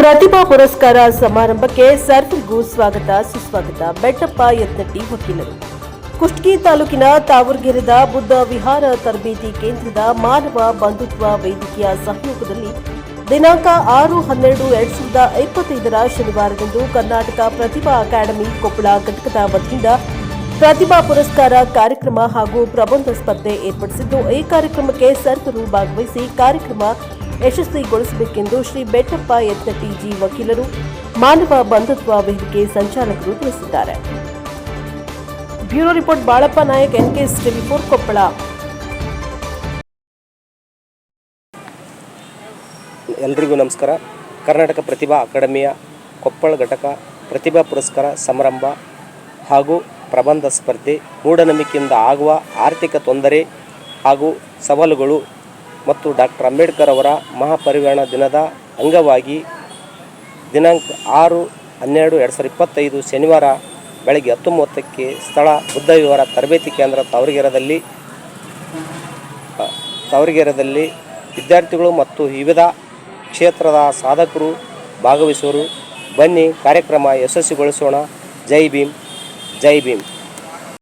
ಪ್ರತಿಭಾ ಪುರಸ್ಕಾರ ಸಮಾರಂಭಕ್ಕೆ ಸರ್ವರಿಗೂ ಸ್ವಾಗತ ಸುಸ್ವಾಗತ. ಬೆಟ್ಟಪ್ಪ ಯತ್ನಟ್ಟಿ ವಕೀಲರು. ಕುಷ್ಟಗಿ ತಾಲೂಕಿನ ತಾವರ್ಗೆರೆದ ಬುದ್ಧ ವಿಹಾರ ತರಬೇತಿ ಕೇಂದ್ರದ ಮಾನವ ಬಂಧುತ್ವ ವೇದಿಕೆಯ ಸಹಯೋಗದಲ್ಲಿ ದಿನಾಂಕ 6-12-2025 ಶನಿವಾರದಂದು ಕರ್ನಾಟಕ ಪ್ರತಿಭಾ ಅಕಾಡೆಮಿ ಕೊಪ್ಪಳ ಘಟಕದ ವತಿಯಿಂದ ಪ್ರತಿಭಾ ಪುರಸ್ಕಾರ ಕಾರ್ಯಕ್ರಮ ಹಾಗೂ ಪ್ರಬಂಧ ಸ್ಪರ್ಧೆ ಏರ್ಪಡಿಸಿದ್ದು, ಈ ಕಾರ್ಯಕ್ರಮಕ್ಕೆ ಸರ್ವರು ಭಾಗವಹಿಸಿ ಕಾರ್ಯಕ್ರಮ ಯಶಸ್ವಿಗೊಳಿಸಬೇಕೆಂದು ಶ್ರೀ ಬೆಟ್ಟಪ್ಪ ಯತ್ನಟ್ಟಿ ಜಿ ವಕೀಲರು, ಮಾನವ ಬಂಧುತ್ವ ವೇದಿಕೆ ಸಂಚಾಲಕರು ತಿಳಿಸಿದ್ದಾರೆ. Bureau report Balappa Nayak, NKS TV4 Koppal. ಎಲ್ರಿಗೂ ನಮಸ್ಕಾರ. ಕರ್ನಾಟಕ ಪ್ರತಿಭಾ ಅಕಾಡೆಮಿಯ ಕೊಪ್ಪಳ ಘಟಕ ಪ್ರತಿಭಾ ಪುರಸ್ಕಾರ ಸಮಾರಂಭ ಹಾಗೂ ಪ್ರಬಂಧ ಸ್ಪರ್ಧೆ, ಮೂಢನಂಬಿಕೆಯಿಂದ ಆಗುವ ಆರ್ಥಿಕ ತೊಂದರೆ ಹಾಗೂ ಸವಾಲುಗಳು ಮತ್ತು ಡಾಕ್ಟರ್ ಅಂಬೇಡ್ಕರ್ ಅವರ ಮಹಾಪರಿನಿರ್ವಾಣ ದಿನದ ಅಂಗವಾಗಿ ದಿನಾಂಕ 6-12-2025 ಶನಿವಾರ ಬೆಳಗ್ಗೆ 10:30ಕ್ಕೆ ಸ್ಥಳ ಬುದ್ಧ ವಿಹಾರ ತರಬೇತಿ ಕೇಂದ್ರ ತಾವರ್ಗೆರೆಯಲ್ಲಿ ವಿದ್ಯಾರ್ಥಿಗಳು ಮತ್ತು ವಿವಿಧ ಕ್ಷೇತ್ರದ ಸಾಧಕರು ಭಾಗವಹಿಸುವರು. ಬನ್ನಿ, ಕಾರ್ಯಕ್ರಮ ಯಶಸ್ವಿಗೊಳಿಸೋಣ. ಜೈ ಭೀಮ್, ಜೈ ಭೀಮ್.